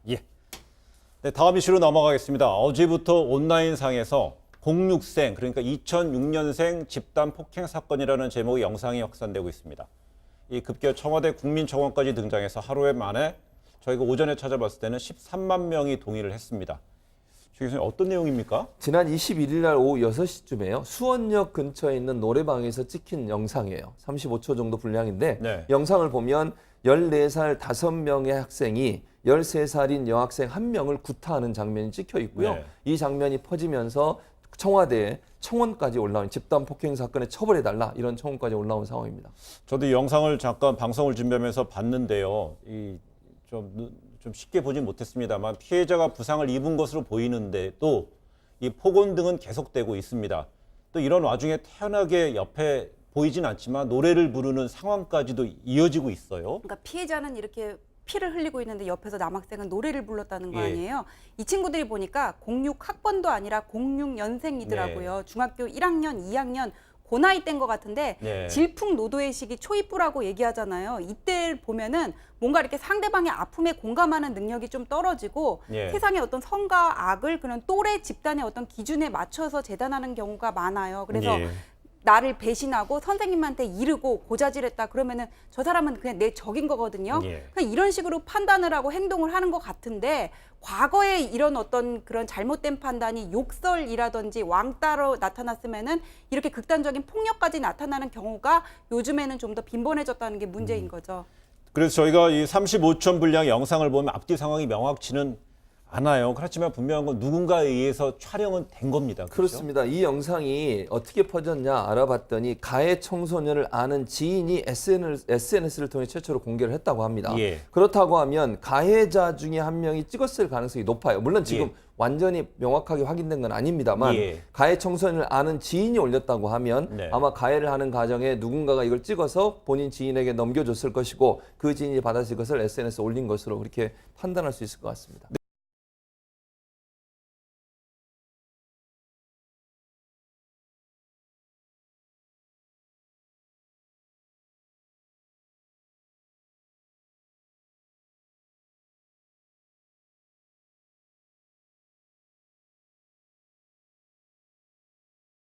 예. 네, 다음 이슈로 넘어가겠습니다. 어제부터 온라인상에서 06생, 그러니까 2006년생 집단 폭행 사건이라는 제목의 영상이 확산되고 있습니다. 이 급기야 청와대 국민청원까지 등장해서 하루에 만에 저희가 오전에 찾아봤을 때는 13만 명이 동의를 했습니다. 조 교수님, 어떤 내용입니까? 지난 21일 날 오후 6시쯤에요. 수원역 근처에 있는 노래방에서 찍힌 영상이에요. 35초 정도 분량인데 네. 영상을 보면 14살 5명의 학생이 13살인 여학생 1명을 구타하는 장면이 찍혀 있고요. 네. 이 장면이 퍼지면서 청와대에 청원까지 올라온 집단 폭행 사건에 처벌해달라 이런 청원까지 올라온 상황입니다. 저도 이 영상을 잠깐 방송을 준비하면서 봤는데요. 좀 쉽게 보진 못했습니다만 피해자가 부상을 입은 것으로 보이는데도 이 폭언 등은 계속되고 있습니다. 또 이런 와중에 태연하게 옆에 보이진 않지만 노래를 부르는 상황까지도 이어지고 있어요. 그러니까 피해자는 이렇게 피를 흘리고 있는데 옆에서 남학생은 노래를 불렀다는 거 예. 아니에요. 이 친구들이 보니까 06학번도 아니라 06년생이더라고요. 네. 중학교 1학년, 2학년 그 나이 때인 것 같은데 네. 질풍노도의 시기 초입부라고 얘기하잖아요. 이때 보면은 뭔가 이렇게 상대방의 아픔에 공감하는 능력이 좀 떨어지고 예. 세상의 어떤 선과 악을 그런 또래 집단의 어떤 기준에 맞춰서 재단하는 경우가 많아요. 그래서 예. 나를 배신하고 선생님한테 이르고 고자질했다 그러면은 저 사람은 그냥 내 적인 거거든요. 예. 그냥 이런 식으로 판단을 하고 행동을 하는 것 같은데 과거에 이런 어떤 그런 잘못된 판단이 욕설이라든지 왕따로 나타났으면은 이렇게 극단적인 폭력까지 나타나는 경우가 요즘에는 좀 더 빈번해졌다는 게 문제인 거죠. 그래서 저희가 이 35천 분량 영상을 보면 앞뒤 상황이 명확치는 않아요. 그렇지만 분명한 건 누군가에 의해서 촬영은 된 겁니다. 그렇죠? 그렇습니다. 이 영상이 어떻게 퍼졌냐 알아봤더니 가해 청소년을 아는 지인이 SNS를 통해 최초로 공개를 했다고 합니다. 예. 그렇다고 하면 가해자 중에 한 명이 찍었을 가능성이 높아요. 물론 지금 예. 완전히 명확하게 확인된 건 아닙니다만 예. 가해 청소년을 아는 지인이 올렸다고 하면 네. 아마 가해를 하는 과정에 누군가가 이걸 찍어서 본인 지인에게 넘겨줬을 것이고 그 지인이 받아서 이것을 SNS에 올린 것으로 그렇게 판단할 수 있을 것 같습니다.